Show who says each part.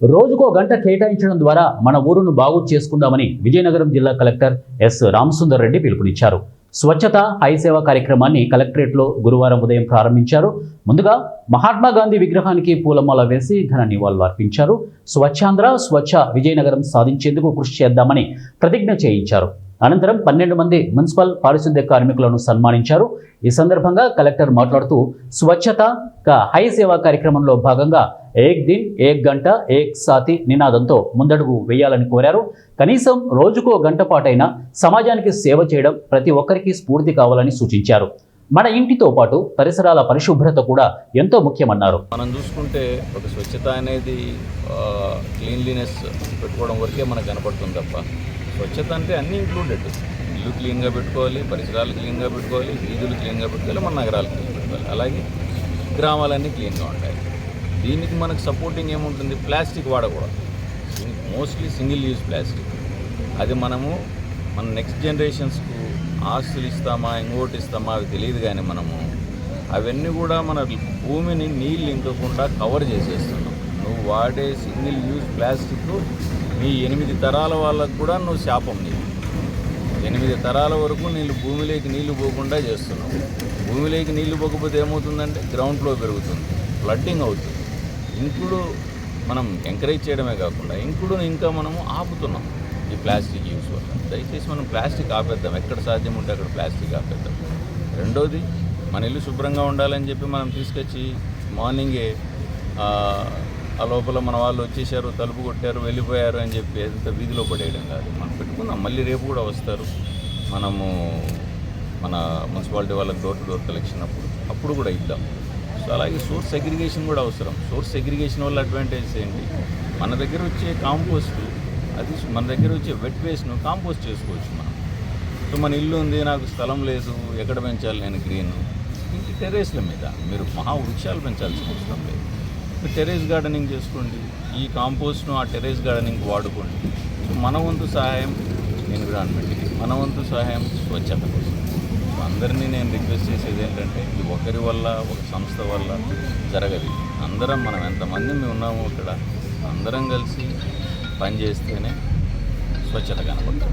Speaker 1: రోజుకో గంట కేటాయించడం ద్వారా మన ఊరును బాగు చేసుకుందామని విజయనగరం జిల్లా కలెక్టర్ ఎస్ రామసుందర్ రెడ్డి పిలుపునిచ్చారు. స్వచ్ఛత హై సేవ కార్యక్రమాన్ని కలెక్టరేట్లో గురువారం ఉదయం ప్రారంభించారు. ముందుగా మహాత్మా గాంధీ విగ్రహానికి పూలమాల వేసి ఘన నివాళులు అర్పించారు. స్వచ్ఛాంధ్ర స్వచ్ఛ విజయనగరం సాధించేందుకు కృషి చేద్దామని ప్రతిజ్ఞ చేయించారు. అనంతరం 12 మంది మున్సిపల్ పారిశుద్ధ్య కార్మికులను సన్మానించారు. ఈ సందర్భంగా కలెక్టర్ మాట్లాడుతూ స్వచ్ఛత హై సేవా కార్యక్రమంలో భాగంగా ఏక్ దిన్ ఏక్ గంట ఏక్ సాతి నినాదంతో ముందడుగు వేయాలని కోరారు. కనీసం రోజుకో గంట పాటైనా సమాజానికి సేవ చేయడం ప్రతి ఒక్కరికి స్ఫూర్తి కావాలని సూచించారు. మన ఇంటితో పాటు పరిసరాల పరిశుభ్రత కూడా ఎంతో ముఖ్యమన్నారు.
Speaker 2: మనం చూసుకుంటే ఒక స్వచ్ఛత అనేది క్లీన్లీనెస్ పెట్టుకోవడం వరకే మనకు కనపడుతుంది తప్ప స్వచ్ఛత అంటే అన్నీ ఇంక్లూడెడ్. ఇల్లు క్లీన్గా పెట్టుకోవాలి, పరిసరాలు క్లీన్గా పెట్టుకోవాలి, వీధులు క్లీన్గా పెట్టుకోవాలి, మన నగరాలు క్లీన్ పెట్టుకోవాలి, అలాగే గ్రామాలన్నీ క్లీన్గా ఉంటాయి. దీనికి మనకు సపోర్టింగ్ ఏముంటుంది? ప్లాస్టిక్ వాడకూడదు. Mostly single use plastic. అది మన నెక్స్ట్ జనరేషన్స్కు ఆస్తులు ఇస్తామా ఇంకోటి ఇస్తామా అవి తెలియదు. కానీ అవన్నీ కూడా మన భూమిని నీళ్ళు ఇంకకుండా కవర్ చేసేస్తున్నాం. నువ్వు వాడే సింగిల్ యూజ్ ప్లాస్టిక్ నీ 8 తరాల వాళ్ళకు కూడా నువ్వు శాపం. నీకు 8 తరాల వరకు భూమిలోకి నీళ్లు పోకుండా చేస్తున్నావు. భూమిలోకి నీళ్లు పోకపోతే ఏమవుతుందంటే గ్రౌండ్ ఫ్లో పెరుగుతుంది, ఫ్లడ్డింగ్ అవుతుంది. ఇంకుడు మనం ఎంకరేజ్ చేయడమే కాకుండా ఇంకుడును ఇంకా మనము ఆపుతున్నాం ఈ ప్లాస్టిక్ యూస్ వల్ల. దయచేసి మనం ప్లాస్టిక్ ఆపేద్దాం. ఎక్కడ సాధ్యం ఉంటే అక్కడ ప్లాస్టిక్ ఆపేద్దాం. రెండోది, మన ఇల్లు శుభ్రంగా ఉండాలని చెప్పి మనం తీసుకొచ్చి మార్నింగే ఆ లోపల మన వాళ్ళు వచ్చేసారు, తలుపు కొట్టారు, వెళ్ళిపోయారు అని చెప్పి ఎంత వీధిలో పడేయడం కాదు. మనం పెట్టుకుందాం. మళ్ళీ రేపు కూడా వస్తారు. మనము మన మున్సిపాలిటీ వాళ్ళకి డోర్ టు డోర్ కలెక్షన్ అప్పుడు కూడా ఇద్దాం. సో అలాగే సోర్స్ సెగ్రిగేషన్ కూడా అవసరం. సోర్స్ సెగ్రిగేషన్ వల్ల అడ్వాంటేజెస్ ఏంటి? మన దగ్గర వచ్చే కాంపోస్ట్, అది మన దగ్గర వచ్చే వెట్ వేస్ట్ను కాంపోస్ట్ చేసుకోవచ్చు మనం. సో మన ఇల్లు ఉంది, నాకు స్థలం లేదు, ఎక్కడ పెంచాలి నేను గ్రీన్? ఇంటి టెర్రస్ల మీద మీరు వృక్షాలు పెంచాల్సిన అవసరం లేదు. టెర్రస్ గార్డెనింగ్ చేసుకోండి. ఈ కాంపోస్ట్ను ఆ టెర్రస్ గార్డెనింగ్ వాడుకోండి. సో మన వంతు సహాయం ఎన్విరాన్మెంట్కి, మన వంతు సహాయం స్వచ్ఛత కోసం. సో అందరినీ నేను రిక్వెస్ట్ చేసేది ఏంటంటే, ఇది ఒకరి వల్ల ఒక సంస్థ వల్ల జరగదు. అందరం మనం ఎంతమంది మేము ఉన్నామో ఇక్కడ అందరం కలిసి పనిచేస్తేనే స్వచ్ఛత కనపడుతుంది.